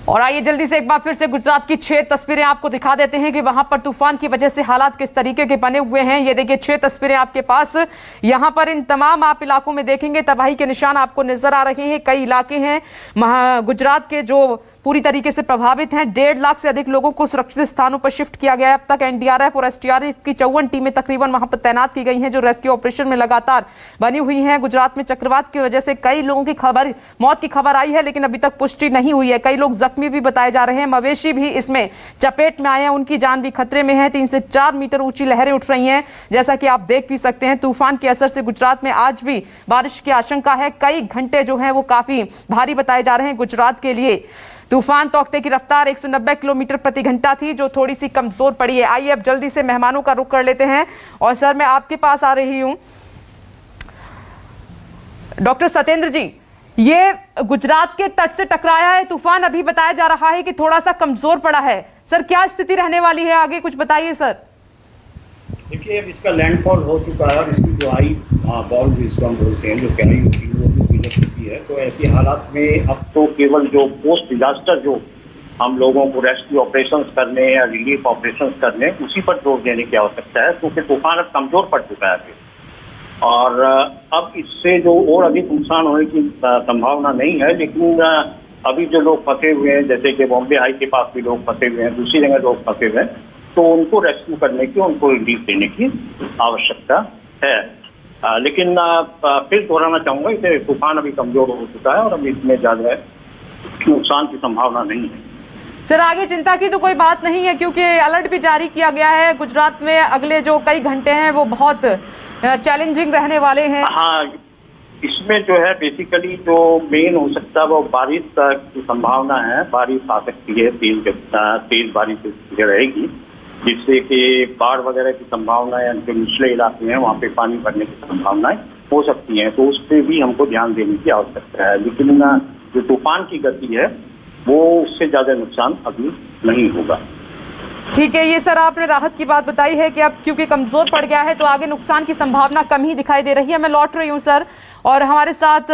और आइए जल्दी से एक बार फिर से गुजरात की 6 तस्वीरें आपको दिखा देते हैं कि वहां पर तूफान की वजह से हालात किस तरीके के बने हुए हैं। ये देखिए 6 तस्वीरें आपके पास। यहां पर इन तमाम आप इलाकों में देखेंगे तबाही के निशान आपको नजर आ रहे हैं। कई इलाके हैं गुजरात के जो पूरी तरीके से प्रभावित हैं। 1.5 लाख से अधिक लोगों को सुरक्षित स्थानों पर शिफ्ट किया गया है। अब तक एनडीआरएफ और एसडीआरएफ की 54 टीमें तकरीबन वहां पर तैनात की गई हैं, जो रेस्क्यू ऑपरेशन में लगातार बनी हुई हैं। गुजरात में चक्रवात की वजह से कई लोगों की मौत की खबर आई है, लेकिन अभी तक पुष्टि नहीं हुई है। कई लोग जख्मी भी बताए जा रहे हैं। मवेशी भी इसमें चपेट में आए हैं, उनकी जान भी खतरे में है। 3 से 4 मीटर ऊंची लहरें उठ रही हैं, जैसा कि आप देख भी सकते हैं। तूफान के असर से गुजरात में आज भी बारिश की आशंका है। कई घंटे जो है वो काफी भारी बताए जा रहे हैं गुजरात के लिए। तूफान तौकते की रफ्तार 190 किलोमीटर प्रति घंटा थी, जो थोड़ी सी कमजोर पड़ी है। आइए अब जल्दी से मेहमानों का रुख कर लेते हैं और सर मैं आपके पास आ रही हूं। डॉक्टर सत्येंद्र जी, ये गुजरात के तट से टकराया है तूफान, अभी बताया जा रहा है कि थोड़ा सा कमजोर पड़ा है। सर क्या स्थिति रहने वाली है आगे, कुछ बताइए सर। देखिए, अब इसका लैंडफॉल हो चुका है और इसकी जो आई बॉल जिसको हम बोलते हैं, जो गहराई होती है, वो भी गुजर चुकी है। तो ऐसी हालात में अब तो केवल जो पोस्ट डिजास्टर जो हम लोगों को रेस्क्यू ऑपरेशंस करने या रिलीफ ऑपरेशंस करने, उसी पर जोर देने की आवश्यकता है, क्योंकि तूफान अब कमजोर पड़ चुका है और अब इससे जो और अधिक नुकसान होने की संभावना नहीं है। लेकिन अभी जो लोग फंसे हुए हैं, जैसे कि बॉम्बे हाई के पास भी लोग फंसे हुए हैं, दूसरी जगह लोग फंसे हुए हैं, तो उनको रेस्क्यू करने की, उनको रिलीफ देने की आवश्यकता है। लेकिन फिर दोहराना चाहूंगा, इसे तूफान अभी कमजोर हो चुका है और अभी इसमें ज्यादा नुकसान की संभावना नहीं है। सर आगे चिंता की तो कोई बात नहीं है, क्योंकि अलर्ट भी जारी किया गया है। गुजरात में अगले जो कई घंटे हैं वो बहुत चैलेंजिंग रहने वाले हैं। हाँ, इसमें जो है बेसिकली जो मेन हो सकता है वो बारिश की संभावना है। बारिश आ सकती है, तेज बारिश रहेगी, जिससे कि बाढ़ वगैरह की संभावना या जो निचले इलाके हैं वहाँ पे पानी भरने की संभावनाएं हो सकती हैं। तो उस पर भी हमको ध्यान देने की आवश्यकता है। लेकिन जो तूफान की गति है वो उससे ज्यादा नुकसान अभी नहीं होगा। ठीक है, ये सर आपने राहत की बात बताई है कि अब क्योंकि कमजोर पड़ गया है तो आगे नुकसान की संभावना कम ही दिखाई दे रही है। मैं लौट रही हूँ सर, और हमारे साथ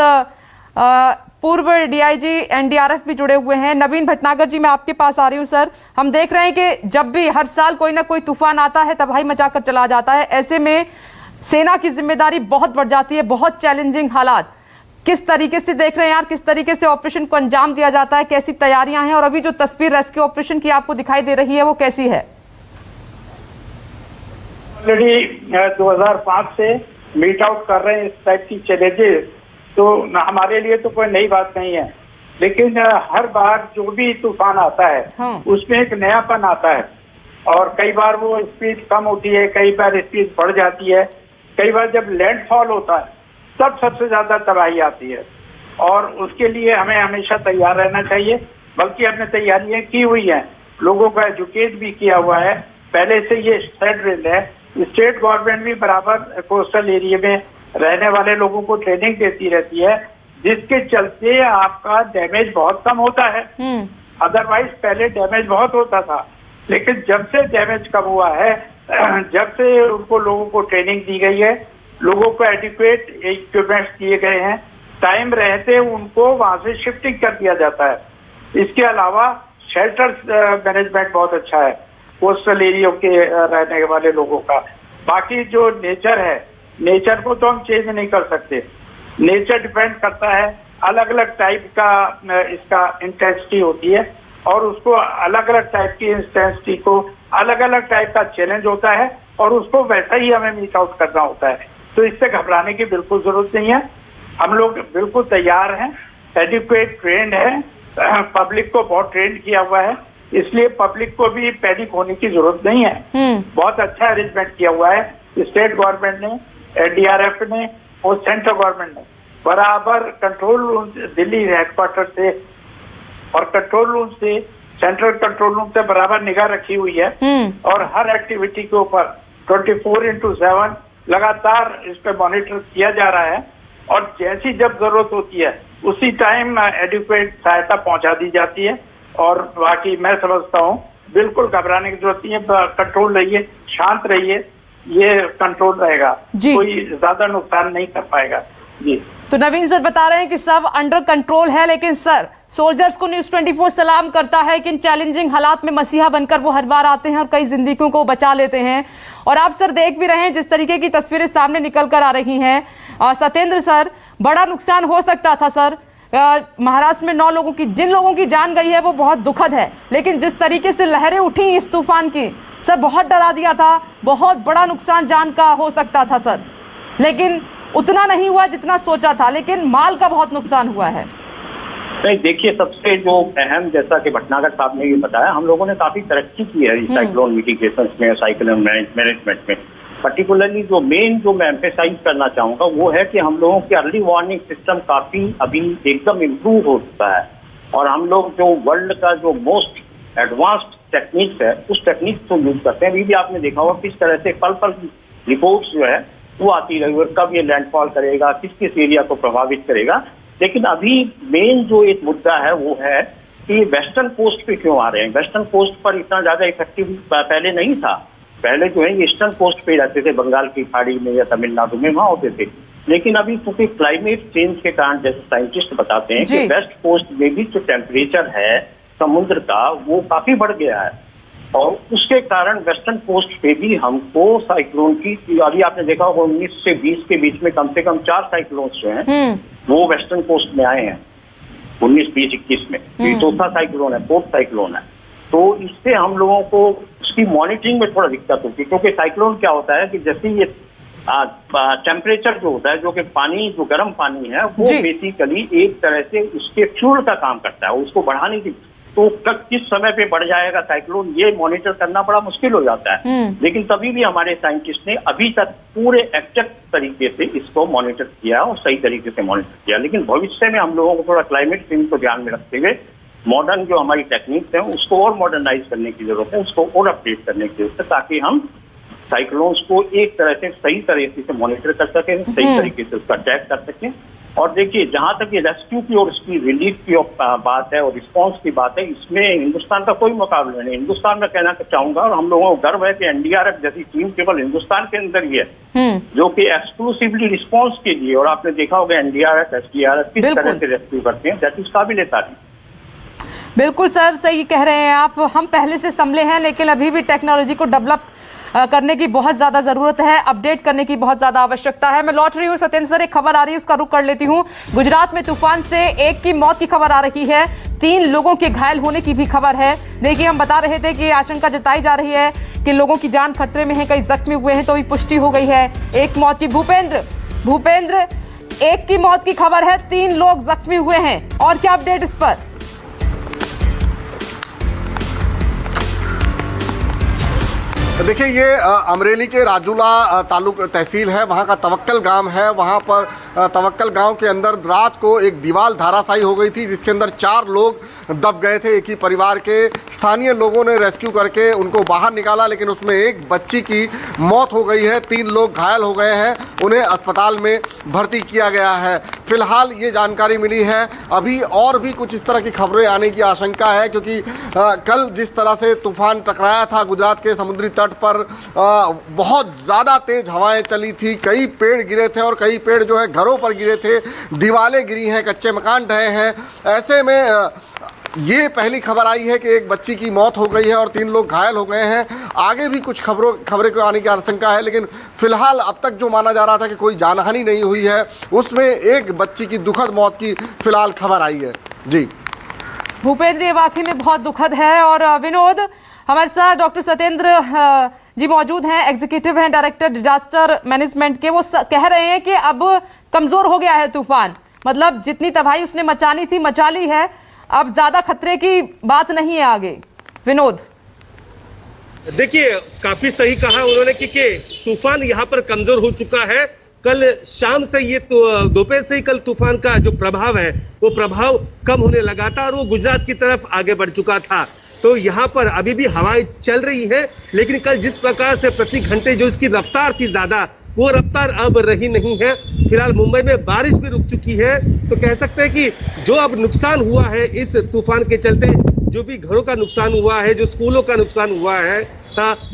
पूर्व डीआईजी एनडीआरएफ भी जुड़े हुए हैं। नवीन भटनागर जी, मैं आपके पास आ रही हूँ सर। हम देख रहे हैं कि जब भी हर साल कोई ना कोई तूफान आता है तबाही मचाकर चला जाता है। ऐसे में सेना की जिम्मेदारी बहुत बढ़ जाती है, बहुत चैलेंजिंग हालात। किस तरीके से देख रहे हैं यार, किस तरीके से ऑपरेशन को अंजाम दिया जाता है, कैसी तैयारियां हैं, और अभी जो तस्वीर रेस्क्यू ऑपरेशन की आपको दिखाई दे रही है वो कैसी है? ऑलरेडी 2005 से मीट आउट कर रहे हैं इस टाइप की चैलेंजेस, तो हमारे लिए तो कोई नई बात नहीं है। लेकिन हर बार जो भी तूफान आता है उसमें एक नयापन आता है, और कई बार वो स्पीड कम होती है, कई बार स्पीड बढ़ जाती है। कई बार जब लैंडफॉल होता है तब सबसे ज्यादा तबाही आती है, और उसके लिए हमें हमेशा तैयार रहना चाहिए। बल्कि हमने तैयारियां की हुई हैं, लोगों को एजुकेट भी किया हुआ है पहले से। ये स्टेट ड्रिल है, स्टेट गवर्नमेंट भी बराबर कोस्टल एरिया में रहने वाले लोगों को ट्रेनिंग देती रहती है, जिसके चलते आपका डैमेज बहुत कम होता है। अदरवाइज पहले डैमेज बहुत होता था, लेकिन जब से डैमेज कम हुआ है, जब से उनको लोगों को ट्रेनिंग दी गई है, लोगों को एडिक्वेट इक्विपमेंट्स दिए गए हैं, टाइम रहते उनको वहां से शिफ्टिंग कर दिया जाता है। इसके अलावा शेल्टर मैनेजमेंट बहुत अच्छा है कोस्टल एरिया के रहने वाले लोगों का। बाकी जो नेचर है, नेचर को तो हम चेंज नहीं कर सकते। नेचर डिपेंड करता है, अलग अलग टाइप का इसका इंटेंसिटी होती है, और उसको अलग अलग टाइप की इंटेंसिटी को अलग अलग टाइप का चैलेंज होता है, और उसको वैसा ही हमें मीट आउट करना होता है। तो इससे घबराने की बिल्कुल जरूरत नहीं है। हम लोग बिल्कुल तैयार हैं, एडिक्वेट ट्रेंड है, पब्लिक को बहुत ट्रेंड किया हुआ है, इसलिए पब्लिक को भी पैनिक होने की जरूरत नहीं है। बहुत अच्छा अरेंजमेंट किया हुआ है स्टेट गवर्नमेंट ने, एनडीआरएफ ने और सेंट्रल गवर्नमेंट ने। बराबर कंट्रोल रूम दिल्ली हेडक्वार्टर से और कंट्रोल रूम से, सेंट्रल कंट्रोल रूम से बराबर निगाह रखी हुई है, और हर एक्टिविटी के ऊपर 24/7 लगातार इस पे मॉनिटर किया जा रहा है, और जैसी जब जरूरत होती है उसी टाइम एडिक्वेट सहायता पहुंचा दी जाती है। और बाकी मैं समझता हूँ बिल्कुल घबराने की जरूरत नहीं है। कंट्रोल रहिए, शांत रहिए, ये कंट्रोल रहेगा, कोई ज्यादा नुकसान नहीं कर पाएगा। जी। तो नवीन सर बता रहे हैं कि सब अंडर कंट्रोल है, लेकिन सर सोल्जर्स को न्यूज़ 24 सलाम करता है कि इन चैलेंजिंग हालात में मसीहा बनकर वो हर बार आते हैं और कई जिंदगियों को बचा लेते हैं। और आप सर देख भी रहे हैं जिस तरीके की तस्वीरें सामने निकल कर आ रही हैं। सत्येंद्र सर, बड़ा नुकसान हो सकता था सर। महाराष्ट्र में 9 लोगों की, जिन लोगों की जान गई है वो बहुत दुखद है, लेकिन जिस तरीके से लहरें उठी इस तूफान की सर, बहुत डरा दिया था। बहुत बड़ा नुकसान जान का हो सकता था सर, लेकिन उतना नहीं हुआ जितना सोचा था, लेकिन माल का बहुत नुकसान हुआ है। नहीं, देखिए, सबसे जो अहम, जैसा कि भटनागर साहब ने ये बताया, हम लोगों ने काफी तरक्की की है साइक्लोन मिटिगेशन में, साइक्लोन मैनेजमेंट में। पर्टिकुलरली जो मेन जो मैं एम्फेसाइज करना चाहूंगा वो है कि हम लोगों की अर्ली वार्निंग सिस्टम काफी अभी एकदम इम्प्रूव हो चुका है, और हम लोग जो वर्ल्ड का जो मोस्ट एडवांस्ड टेक्निक्स है उस टेक्निक को यूज करते हैं। अभी भी आपने देखा होगा किस तरह से पल पल रिपोर्ट्स जो है वो आती रही, और कब ये लैंडफॉल करेगा, किस किस एरिया को प्रभावित करेगा। लेकिन अभी मेन जो एक मुद्दा है वो है कि वेस्टर्न कोस्ट पे क्यों आ रहे हैं। वेस्टर्न कोस्ट पर इतना ज्यादा इफेक्टिव पहले नहीं था। पहले जो है ईस्टर्न कोस्ट पे रहते थे, बंगाल की खाड़ी में या तमिलनाडु में, वहां होते थे। लेकिन अभी क्योंकि क्लाइमेट चेंज के कारण, जैसे साइंटिस्ट बताते हैं कि वेस्ट कोस्ट में भी जो टेम्परेचर है समुद्र का वो काफी बढ़ गया है, और उसके कारण वेस्टर्न कोस्ट पे भी हमको साइक्लोन की, अभी आपने देखा होगा 19 से 20 के बीच में कम से कम 4 साइक्लोन जो हैं वो वेस्टर्न कोस्ट में आए हैं 19, 20, 21 में। ये चौथा साइक्लोन है, 4th साइक्लोन है। तो इससे हम लोगों को उसकी मॉनिटरिंग में थोड़ा दिक्कत होती है, क्योंकि साइक्लोन क्या होता है कि जैसे ये टेम्परेचर जो होता है, जो कि पानी, जो गर्म पानी है वो बेसिकली एक तरह से उसके फ्यूल का काम करता है, उसको बढ़ाने की। तो किस समय पे बढ़ जाएगा साइक्लोन, ये मॉनिटर करना बड़ा मुश्किल हो जाता है। लेकिन तभी भी हमारे साइंटिस्ट ने अभी तक पूरे एक्जेक्ट तरीके से इसको मॉनिटर किया और सही तरीके से मॉनिटर किया। लेकिन भविष्य में हम लोगों को थोड़ा क्लाइमेट चेंज को ध्यान में रखते हुए मॉडर्न जो हमारी टेक्निक्स हैं उसको और मॉडर्नाइज करने की जरूरत है, उसको और अपडेट करने की जरूरत है, ताकि हम साइक्लोन्स को एक तरह से सही तरीके से मॉनिटर कर सकें, सही तरीके से उसका ट्रैक कर सकें। और देखिए, जहां तक ये रेस्क्यू की और इसकी रिलीफ की बात है और रिस्पांस की बात है, इसमें हिंदुस्तान का कोई मुकाबला नहीं। हिंदुस्तान में कहना चाहूंगा, और हम लोगों को गर्व है कि एनडीआरएफ जैसी टीम केवल हिंदुस्तान के अंदर ही है जो कि एक्सक्लूसिवली रिस्पांस के लिए, और आपने देखा होगा एनडीआरएफ, एसडीआरएफ किस तरह से रेस्क्यू करते हैं, दैट इज काबिल-ए-तारीफ। बिल्कुल सर, सही कह रहे हैं आप। हम पहले से संभले हैं, लेकिन अभी भी टेक्नोलॉजी को डेवलप करने की बहुत ज्यादा जरूरत है, अपडेट करने की बहुत ज्यादा आवश्यकता है। मैं लौट रही हूँ सत्येंद्र सर, एक खबर आ रही है उसका रुख कर लेती हूँ। गुजरात में तूफान से 1 की मौत की खबर आ रही है, 3 लोगों के घायल होने की भी खबर है। देखिए, हम बता रहे थे कि आशंका जताई जा रही है कि लोगों की जान खतरे में है, कई जख्मी हुए हैं, तो अभी पुष्टि हो गई है 1 मौत की। भूपेंद्र 1 की मौत की खबर है, 3 लोग जख्मी हुए हैं, और क्या अपडेट इस पर? देखिए, ये अमरेली के राजूला तालुक तहसील है, वहाँ का तवक्कल गांव है। वहाँ पर तवक्कल गांव के अंदर रात को एक दीवार धाराशायी हो गई थी, जिसके अंदर 4 लोग दब गए थे, एक ही परिवार के। स्थानीय लोगों ने रेस्क्यू करके उनको बाहर निकाला, लेकिन उसमें एक बच्ची की मौत हो गई है, 3 लोग घायल हो गए हैं, उन्हें अस्पताल में भर्ती किया गया है। फिलहाल ये जानकारी मिली है, अभी और भी कुछ इस तरह की खबरें आने की आशंका है, क्योंकि कल जिस तरह से तूफान टकराया था गुजरात के समुद्री तट पर, बहुत ज़्यादा तेज हवाएं चली थी, कई पेड़ गिरे थे, और कई पेड़ जो है घरों पर गिरे थे, दीवारें गिरी हैं, कच्चे मकान ढहे हैं। ऐसे में ये पहली खबर आई है कि एक बच्ची की मौत हो गई है और 3 लोग घायल हो गए हैं। आगे भी कुछ खबरें को आने की आशंका है, लेकिन फिलहाल अब तक जो माना जा रहा था कि कोई जानहानि नहीं हुई है, उसमें एक बच्ची की दुखद मौत की फिलहाल खबर आई है। जी भूपेंद्र, ये वाकई में बहुत दुखद है। और विनोद, हमारे साथ डॉक्टर सत्येंद्र जी मौजूद हैं, एग्जीक्यूटिव हैं डायरेक्टर डिजास्टर मैनेजमेंट के। वो कह रहे हैं कि अब कमजोर हो गया है तूफान, मतलब जितनी तबाही उसने मचानी थी मचा ली है, अब ज्यादा खतरे की बात नहीं है आगे। विनोद, देखिए, काफी सही कहा उन्होंने कि तूफान यहाँ पर कमजोर हो चुका है। कल शाम से ये दोपहर से ही कल तूफान का जो प्रभाव है वो प्रभाव कम होने लगा था, और वो गुजरात की तरफ आगे बढ़ चुका था। तो यहाँ पर अभी भी हवाएं चल रही है, लेकिन कल जिस प्रकार से प्रति घंटे जो इसकी रफ्तार थी ज्यादा, वो रफ्तार अब रही नहीं है। फिलहाल मुंबई में बारिश भी रुक चुकी है, तो कह सकते हैं कि जो अब नुकसान हुआ है इस तूफान के चलते, जो भी घरों का नुकसान हुआ है, जो स्कूलों का नुकसान हुआ है,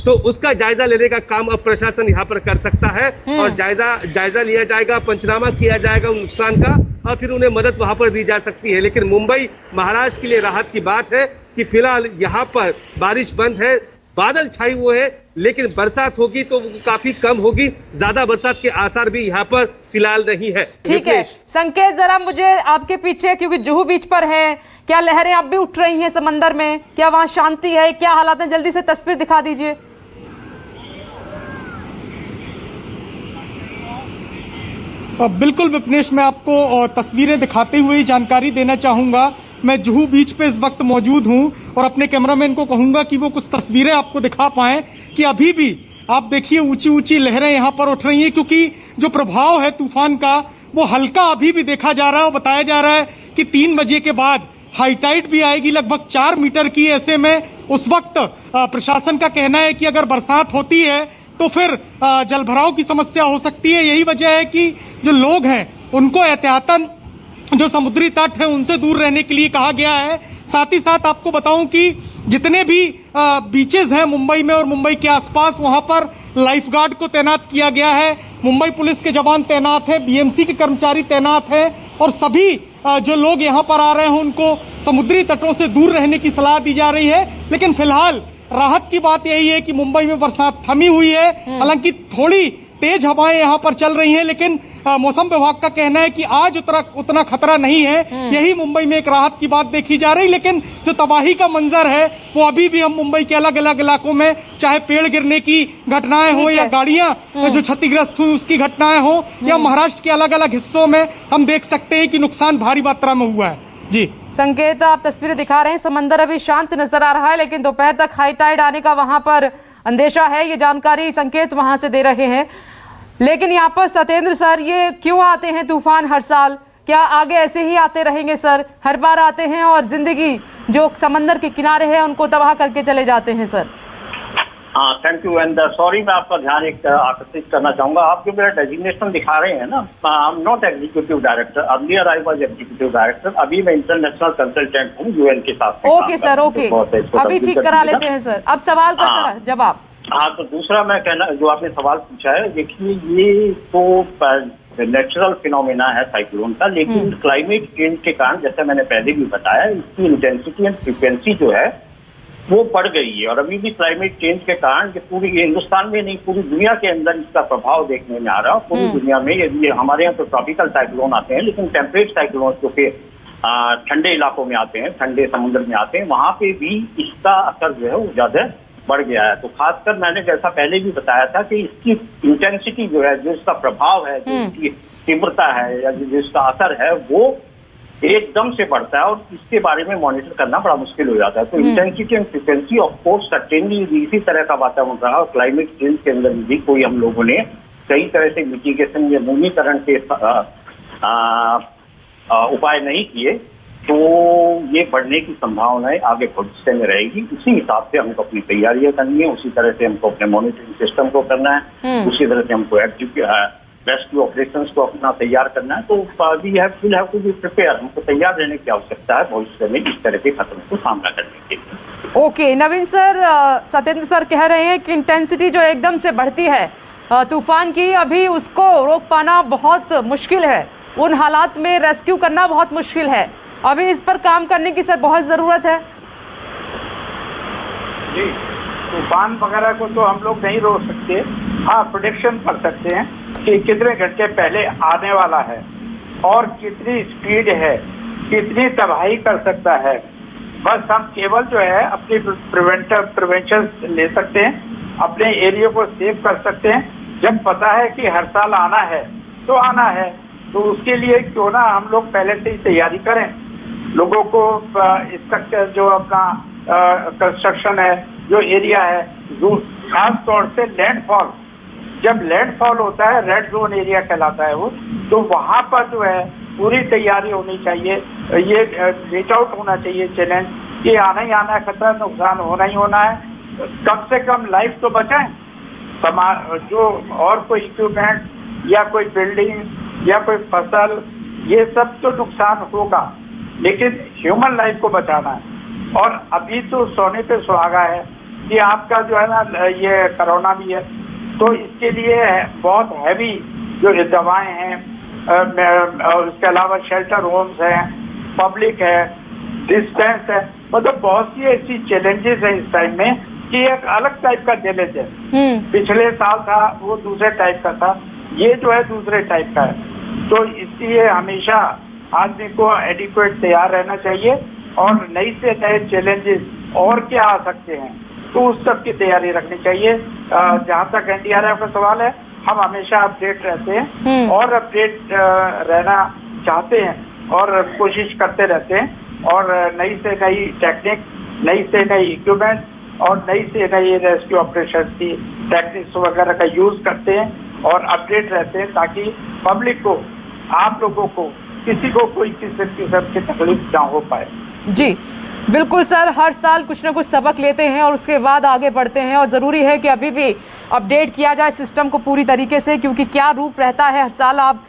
तो उसका जायजा लेने का काम अब प्रशासन यहाँ पर कर सकता है और जायजा लिया जाएगा, पंचनामा किया जाएगा उन नुकसान का और फिर उन्हें मदद वहां पर दी जा सकती है। लेकिन मुंबई महाराष्ट्र के लिए राहत की बात है कि फिलहाल यहाँ पर बारिश बंद है, बादल छाई हुए है, लेकिन बरसात होगी तो काफी कम होगी, ज्यादा बरसात के आसार भी यहाँ पर फिलहाल नहीं है। ठीक है संकेत, जरा मुझे आपके पीछे, क्योंकि जुहू बीच पर है, क्या लहरें अब भी उठ रही हैं समंदर में? क्या वहां शांति है? क्या हालात हैं? जल्दी से तस्वीर दिखा दीजिए। बिल्कुल विपनेश, मैं आपको तस्वीरें दिखाते हुए जानकारी देना चाहूंगा। मैं जुहू बीच पे इस वक्त मौजूद हूं और अपने कैमरामैन को कहूंगा कि वो कुछ तस्वीरें आपको दिखा पाएं कि अभी भी आप देखिए ऊंची ऊंची लहरें यहां पर उठ रही हैं, क्योंकि जो प्रभाव है तूफान का वो हल्का अभी भी देखा जा रहा है और बताया जा रहा है कि 3 बजे के बाद हाई टाइड भी आएगी लगभग 4 मीटर की। ऐसे में उस वक्त प्रशासन का कहना है कि अगर बरसात होती है तो फिर जलभराव की समस्या हो सकती है। यही वजह है कि जो लोग हैं उनको एहतियातन जो समुद्री तट है उनसे दूर रहने के लिए कहा गया है। साथ ही साथ आपको बताऊं कि जितने भी बीचेस हैं मुंबई में और मुंबई के आसपास, वहां पर लाइफ गार्ड को तैनात किया गया है, मुंबई पुलिस के जवान तैनात हैं, बीएमसी के कर्मचारी तैनात हैं और सभी जो लोग यहां पर आ रहे हैं उनको समुद्री तटों से दूर रहने की सलाह दी जा रही है। लेकिन फिलहाल राहत की बात यही है कि मुंबई में बरसात थमी हुई है, हालांकि थोड़ी तेज हवाएं यहां पर चल रही हैं, लेकिन मौसम विभाग का कहना है कि आज उतना खतरा नहीं है। यही मुंबई में एक राहत की बात देखी जा रही, लेकिन जो तबाही का मंजर है वो अभी भी हम मुंबई के अलग अलग इलाकों में, चाहे पेड़ गिरने की घटनाएं हो या गाड़ियां जो क्षतिग्रस्त हुई उसकी घटनाएं हो, या महाराष्ट्र के अलग अलग हिस्सों में हम देख सकते हैं कि नुकसान भारी मात्रा में हुआ है। जी संकेत, आप तस्वीरें दिखा रहे हैं, समंदर अभी शांत नजर आ रहा है, लेकिन दोपहर तक हाई टाइड आने का वहां पर अंदेशा है। ये जानकारी संकेत वहां से दे रहे हैं। लेकिन यहाँ पर सत्येंद्र सर, ये क्यों आते हैं तूफान हर साल? क्या आगे ऐसे ही आते रहेंगे सर? हर बार आते हैं और जिंदगी जो समंदर के किनारे है उनको तबाह करके चले जाते हैं सर। हाँ, थैंक यू एंड सॉरी, मैं आपका ध्यान एक आकर्षित करना चाहूंगा। आप जो मेरा डेजिग्नेशन दिखा रहे हैं ना, I am not executive director, earlier I was executive director, अभी मैं इंटरनेशनल कंसल्टेंट हूँ यूएन के साथ। ओके सर, ओके, अभी ठीक करा लेते हैं सर। अब सवाल का सर जवाब। हाँ, तो दूसरा मैं कहना, जो आपने सवाल पूछा है, देखिए ये तो नेचुरल फिनोमेना है साइक्लोन का, लेकिन क्लाइमेट चेंज के कारण, जैसे मैंने पहले भी बताया, इसकी इंटेंसिटी एंड फ्रिक्वेंसी जो है वो बढ़ गई है। और अभी भी क्लाइमेट चेंज के कारण पूरी हिंदुस्तान में नहीं, पूरी दुनिया के अंदर इसका प्रभाव देखने में आ रहा है। पूरी दुनिया में यदि हमारे यहाँ तो ट्रॉपिकल साइक्लोन आते हैं, लेकिन टेम्परेट साइक्लोन जो कि ठंडे इलाकों में आते हैं, ठंडे समुद्र में आते हैं, वहां पे भी इसका असर जो है वो ज्यादा बढ़ गया है। तो खासकर मैंने जैसा पहले भी बताया था कि इसकी इंटेंसिटी जो है, जो इसका प्रभाव है, जो इसकी तीव्रता है या जो इसका असर है, वो एकदम से बढ़ता है और इसके बारे में मॉनिटर करना बड़ा मुश्किल हो जाता है। तो intensity and frequency of course certainly इसी तरह का वातावरण रहा और क्लाइमेट चेंज के अंदर भी कोई हम लोगों ने कई तरह से मिटिगेशन या न्यूनीकरण के उपाय नहीं किए, तो ये बढ़ने की संभावनाएं आगे भविष्य में रहेगी। उसी हिसाब से हमको अपनी तैयारियां करनी है, उसी तरह से हमको अपने मॉनिटरिंग सिस्टम को करना है, उसी तरह से हमको रेस्क्यू ऑपरेशंस को अपना तैयार करना है। तो we have to be prepare, हमको तैयार रहने की आवश्यकता है भविष्य में इस तरह के खतरों को सामना करने के लिए। ओके नवीन सर, सत्येंद्र सर कह रहे हैं कि इंटेंसिटी जो एकदम से बढ़ती है तूफान की, अभी उसको रोक पाना बहुत मुश्किल है, उन हालात में रेस्क्यू करना बहुत मुश्किल है। अभी इस पर काम करने की सर बहुत जरूरत है। जी, तूफान वगैरह को तो हम लोग नहीं रोक सकते, हाँ प्रोडिक्शन कर सकते हैं कि कितने घंटे पहले आने वाला है और कितनी स्पीड है, कितनी तबाही कर सकता है। बस हम केवल जो है अपनी प्रिवेंशन ले सकते हैं, अपने एरिया को सेव कर सकते हैं। जब पता है कि हर साल आना है तो आना है, तो उसके लिए क्यों ना हम लोग पहले से ही तैयारी करें। लोगों को स्ट्रक्चर जो अपना कंस्ट्रक्शन है, जो एरिया है, खास तौर से लैंडफॉल, जब लैंडफॉल होता है रेड जोन एरिया कहलाता है वो, तो वहां पर जो है पूरी तैयारी होनी चाहिए। ये रीच आउट होना चाहिए चैलेंज कि आना ही आना है, खतरा नुकसान होना ही होना है, कम से कम लाइफ तो बचाएं। जो और कोई इक्विपमेंट या कोई बिल्डिंग या कोई फसल, ये सब तो नुकसान होगा, लेकिन ह्यूमन लाइफ को बचाना है। और अभी तो सोने पे सुहागा है कि आपका जो है ना ये कोरोना भी है, तो इसके लिए बहुत हैवी जो दवाएं हैं, और उसके अलावा शेल्टर होम्स हैं, पब्लिक है, डिस्टेंस है, मतलब बहुत सी ऐसी चैलेंजेस हैं इस टाइम में कि एक अलग टाइप का चैलेंज है। पिछले साल था वो दूसरे टाइप का था, ये जो है दूसरे टाइप का है। तो इसलिए हमेशा आदमी को एडिक्वेट तैयार रहना चाहिए और नई से नए चैलेंजेस और क्या आ सकते हैं तो उस सब की तैयारी रखनी चाहिए। जहाँ तक एनडीआरएफ का सवाल है, हम हमेशा अपडेट रहते हैं और अपडेट रहना चाहते हैं और कोशिश करते रहते हैं और नई से नई टेक्निक, नई से नई इक्विपमेंट और नई से नई रेस्क्यू ऑपरेशन की टेक्निक्स वगैरह का यूज करते हैं और अपडेट रहते हैं ताकि पब्लिक को, आप लोगों को, किसी को कोई किसी किस्म की तकलीफ ना हो पाए। जी बिल्कुल सर, हर साल कुछ ना कुछ सबक लेते हैं और उसके बाद आगे बढ़ते हैं और ज़रूरी है कि अभी भी अपडेट किया जाए सिस्टम को पूरी तरीके से, क्योंकि क्या रूप रहता है हर साल आप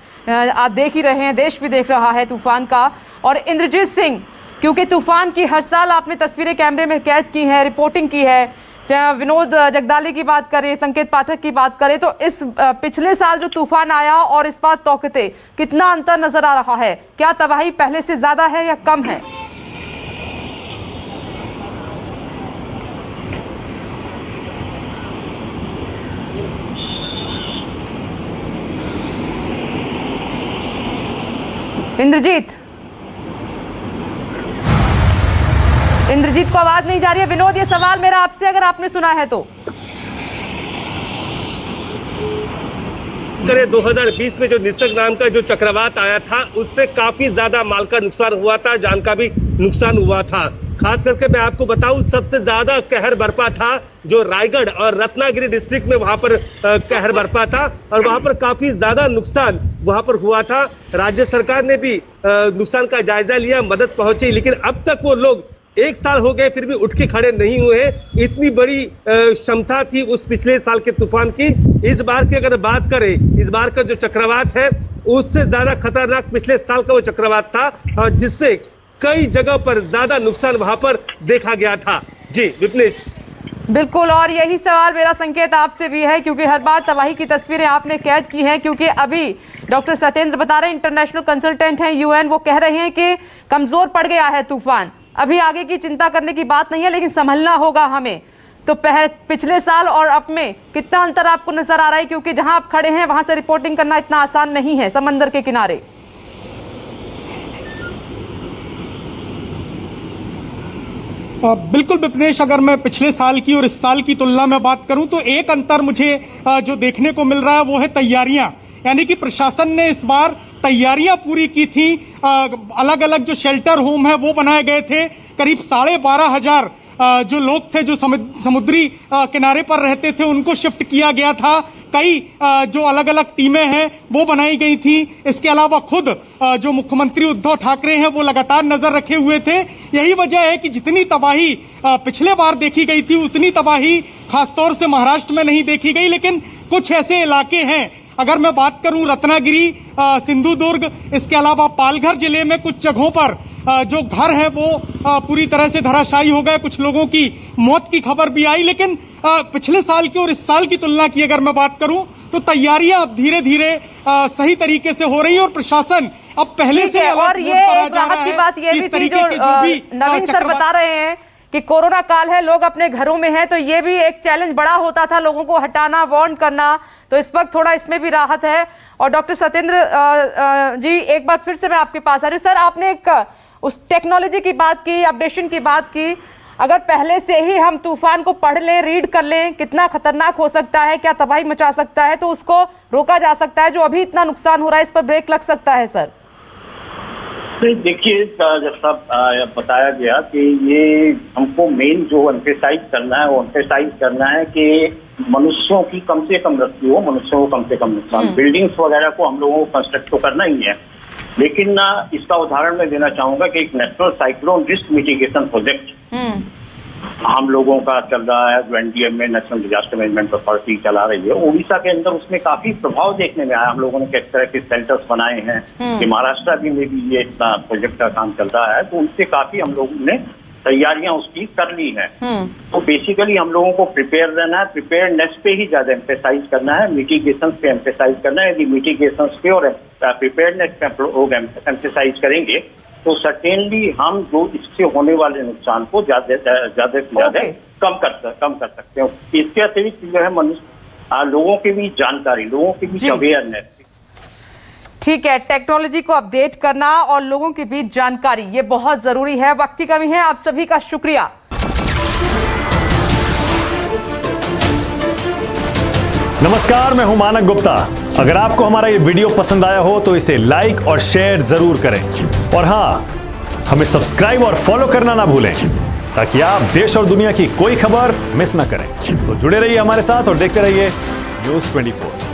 देख ही रहे हैं, देश भी देख रहा है तूफान का। और इंद्रजीत सिंह, क्योंकि तूफान की हर साल आपने तस्वीरें कैमरे में कैद की हैं, रिपोर्टिंग की है, चाहे विनोद जगदाले की बात करें, संकेत पाठक की बात करें, तो इस पिछले साल जो तूफान आया और इस बार तौकते कितना अंतर नजर आ रहा है? क्या तबाही पहले से ज्यादा है या कम है? इंद्रजीत को आवाज नहीं जा रही है। विनोद, ये सवाल मेरा आपसे, अगर आपने सुना है तो। 2020 में जो निसर्ग नाम का जो चक्रवात आया था उससे काफी ज्यादा माल का नुकसान हुआ था, जान का भी नुकसान हुआ था। खास करके मैं आपको बताऊं, सबसे ज्यादा कहर बरपा था जो रायगढ़ और रत्नागिरी डिस्ट्रिक्ट में, वहां पर कहर बरपा था और वहां पर काफी ज्यादा नुकसान वहां पर हुआ था। राज्य सरकार ने भी नुकसान का जायजा लिया, मदद पहुंची, लेकिन अब तक वो लोग 1 साल हो गए फिर भी उठ के खड़े नहीं हुए। इतनी बड़ी क्षमता थी उस पिछले साल के तूफान की। इस बार की अगर बात करें, इस बार का जो चक्रवात है उससे ज्यादा खतरनाक पिछले साल का वो चक्रवात था और जिससे कई जगह पर ज्यादा नुकसान वहां पर देखा गया था। जी विपनेश। बिल्कुल, और यही सवाल मेरा संकेत आपसे भी है, क्योंकि हर बार तबाही की तस्वीरें आपने कैद की हैं। क्योंकि अभी डॉक्टर सत्येंद्र बता रहे हैं, इंटरनेशनल कंसल्टेंट हैं यूएन, वो कह रहे हैं कि कमजोर पड़ गया है तूफान, अभी आगे की चिंता करने की बात नहीं है, लेकिन संभलना होगा हमें। तो पिछले साल और अब में कितना अंतर आपको नजर आ रहा है? क्योंकि जहां आप खड़े हैं वहां से रिपोर्टिंग करना इतना आसान नहीं है, समंदर के किनारे। बिल्कुल विपनेश, अगर मैं पिछले साल की और इस साल की तुलना में बात करूं तो एक अंतर मुझे जो देखने को मिल रहा है वो है तैयारियां। यानी कि प्रशासन ने इस बार तैयारियां पूरी की थी। अलग अलग जो शेल्टर होम है वो बनाए गए थे। करीब 12,500 जो लोग थे जो समुद्री किनारे पर रहते थे उनको शिफ्ट किया गया था। कई जो अलग अलग टीमें हैं वो बनाई गई थी। इसके अलावा खुद जो मुख्यमंत्री उद्धव ठाकरे हैं वो लगातार नजर रखे हुए थे। यही वजह है कि जितनी तबाही पिछले बार देखी गई थी उतनी तबाही खासतौर से महाराष्ट्र में नहीं देखी गई। लेकिन कुछ ऐसे इलाके हैं, अगर मैं बात करूं रत्नागिरी, सिंधुदुर्ग, इसके अलावा पालघर जिले में कुछ जगहों पर जो घर है वो पूरी तरह से धराशायी हो गए। कुछ लोगों की मौत की खबर भी आई। लेकिन पिछले साल की और इस साल की तुलना की अगर मैं बात करूं तो तैयारियां अब धीरे धीरे सही तरीके से हो रही है और प्रशासन अब पहले से और ये एक राहत की बात ये भी थी जो नवीन सर बता रहे हैं कि कोरोना काल है, लोग अपने घरों में हैं, तो ये भी एक चैलेंज बड़ा होता था, लोगों को हटाना, वार्न करना। तो इस वक्त थोड़ा इसमें भी राहत है। और डॉक्टर सत्येंद्र जी, एक बार फिर से मैं आपके पास आ रही हूँ। सर, आपने एक उस टेक्नोलॉजी की बात की, अपडेशन की बात की। अगर पहले से ही हम तूफान को पढ़ लें, रीड कर लें, कितना खतरनाक हो सकता है, क्या तबाही मचा सकता है, तो उसको रोका जा सकता है। जो अभी इतना नुकसान हो रहा है, इस पर ब्रेक लग सकता है सर। देखिए, जैसा बताया गया कि ये हमको मेन जो एम्फेसाइज करना है वो एम्फेसाइज करना है कि मनुष्यों की कम से कम मृत्यु हो, मनुष्यों को कम से कम नुकसान। बिल्डिंग्स वगैरह को हम लोगों को कंस्ट्रक्ट तो करना ही है, लेकिन इसका उदाहरण मैं देना चाहूंगा कि एक natural cyclone risk mitigation project हम लोगों का चल रहा है, जो एनडीएम में नेशनल डिजास्टर मैनेजमेंट अथॉरिटी चला रही है। उड़ीसा के अंदर उसमें काफी प्रभाव देखने में आया। हम लोगों ने किस तरह के सेंटर्स बनाए हैं कि महाराष्ट्र में भी ये इतना प्रोजेक्ट का काम चल रहा है, तो उनसे काफी हम लोगों ने तैयारियां उसकी कर ली हैं। तो बेसिकली हम लोगों को प्रिपेयर रहना है, प्रिपेयरनेस पे ही ज्यादा एम्फेसाइज करना है, मिटिगेशन पे एम्फेसाइज करना है। यदि मिटिगेशन पे और प्रिपेयरनेस पे लोग एम्फेसाइज करेंगे तो सर्टेनली हम जो इससे होने वाले नुकसान को ज्यादा से ज्यादा कम कर सकते हैं। इसके अतिरिक्त जो है मनुष्य लोगों के बीच जानकारी, लोगों के बीच अवेयरनेस। ठीक है, टेक्नोलॉजी को अपडेट करना और लोगों के बीच जानकारी, ये बहुत जरूरी है। वक्त की कमी है, आप सभी का शुक्रिया। नमस्कार, मैं हूं मानक गुप्ता। अगर आपको हमारा ये वीडियो पसंद आया हो तो इसे लाइक और शेयर जरूर करें, और हां, हमें सब्सक्राइब और फॉलो करना ना भूलें ताकि आप देश और दुनिया की कोई खबर मिस ना करें। तो जुड़े रहिए हमारे साथ और देखते रहिए News 24।